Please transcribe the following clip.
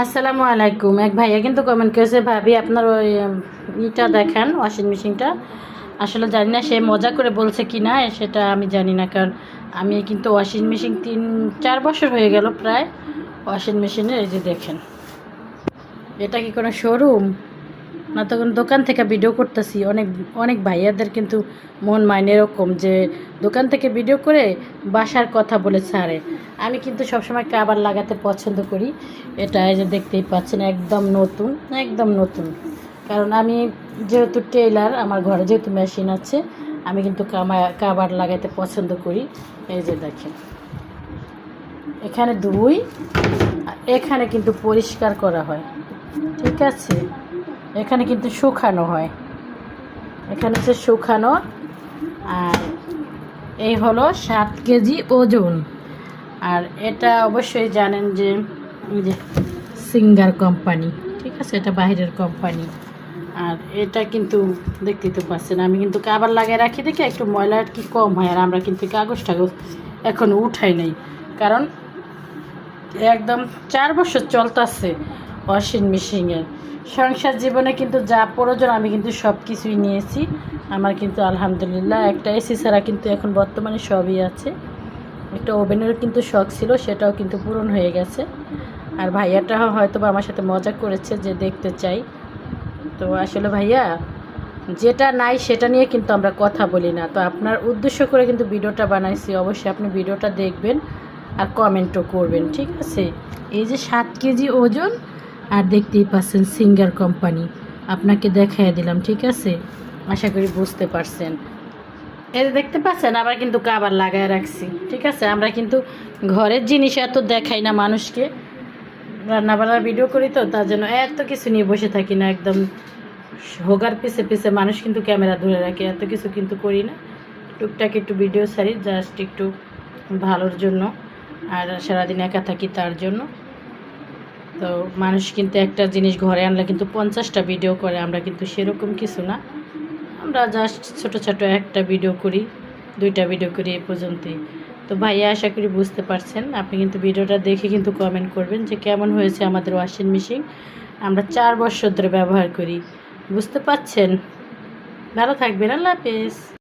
আসসালামু আলাইকুম। এক ভাইয়া কিন্তু কমেন্ট করেছে, ভাবি আপনার ওই ইটা দেখান, ওয়াশিং মেশিনটা। আসলে জানি না সে মজা করে বলছে কি না, সেটা আমি জানি না, কারণ আমি কিন্তু ওয়াশিং মেশিন 3-4 বছর হয়ে গেল প্রায় ওয়াশিং মেশিনের। এই যে দেখেন, এটা কি কোনো শোরুম না, তো কোনো দোকান থেকে ভিডিও করতেছি। অনেক অনেক ভাইয়াদের কিন্তু মন মাইন্ড এরকম যে দোকান থেকে ভিডিও করে বাসার কথা বলে ছাড়ে। আমি কিন্তু সবসময় কাবার লাগাতে পছন্দ করি। এটা এই যে দেখতেই পাচ্ছেন, একদম নতুন, একদম নতুন। কারণ আমি যেহেতু টেইলার, আমার ঘরে যেহেতু মেশিন আছে, আমি কিন্তু কাবার লাগাতে পছন্দ করি। এই যে দেখেন, এখানে ধুই, এখানে কিন্তু পরিষ্কার করা হয়, ঠিক আছে। এখানে কিন্তু শুকানো হয়, এখানে হচ্ছে শুকানো। আর এই হলো 7 কেজি ওজন। আর এটা অবশ্যই জানেন যে সিঙ্গার কোম্পানি, ঠিক আছে, এটা বাইরের কোম্পানি। আর এটা কিন্তু দেখতেই তো পাচ্ছেন, আমি কিন্তু কাবার লাগিয়ে রাখি দেখে একটু ময়লা আর কি কম হয়। আর আমরা কিন্তু কাগজ টাগজ এখনও উঠাই নাই, কারণ একদম 4 বছর চলতেছে ওয়াশিং মেশিনের। সংসার জীবনে কিন্তু যা প্রয়োজন আমি কিন্তু সব কিছুই নিয়েছি। আমার কিন্তু আলহামদুলিল্লাহ একটা এসি ছাড়া কিন্তু এখন বর্তমানে সবই আছে। একটা ওভেনেরও কিন্তু শখ ছিল, সেটাও কিন্তু পূরণ হয়ে গেছে। আর ভাইয়াটা হয়তো বা আমার সাথে মজা করেছে যে দেখতে চাই। তো আসলে ভাইয়া, যেটা নাই সেটা নিয়ে কিন্তু আমরা কথা বলি না। তো আপনার উদ্দেশ্য করে কিন্তু ভিডিওটা বানাইছি, অবশ্যই আপনি ভিডিওটা দেখবেন আর কমেন্টও করবেন, ঠিক আছে। এই যে 7 কেজি ওজন, আর দেখতেই পাচ্ছেন সিঙ্গার কোম্পানি, আপনাকে দেখাই দিলাম, ঠিক আছে। আশা করি বুঝতে পারছেন। এই যে দেখতে পাচ্ছেন, আবার কিন্তু কাবার লাগায় রাখছি, ঠিক আছে। আমরা কিন্তু ঘরের জিনিস এত দেখাই না মানুষকে, রান্নাবান্নার ভিডিও করি, তো তার জন্য এত কিছু নিয়ে বসে থাকি না। একদম হোগার পিছে পিছে মানুষ কিন্তু ক্যামেরা ধরে রাখে, এত কিছু কিন্তু করি না। টুকটাক একটু ভিডিও ছাড়ি, জাস্ট একটু ভালোর জন্য, আর সারাদিন একা থাকি তার জন্য। তো মানুষ কিন্তু একটা জিনিস ঘরে আনলে কিন্তু 50টা ভিডিও করে, আমরা কিন্তু সেরকম কিছু না। আমরা জাস্ট ছোটো ছোটো একটা ভিডিও করি, 2টা ভিডিও করি, এ পর্যন্তই। তো ভাইয়া আশা করি বুঝতে পারছেন। আপনি কিন্তু ভিডিওটা দেখে কিন্তু কমেন্ট করবেন যে কেমন হয়েছে আমাদের ওয়াশিং মেশিন। আমরা 4 বছর ধরে ব্যবহার করি, বুঝতে পারছেন। ভালো থাকবেন, আল্লাহ হাফেজ।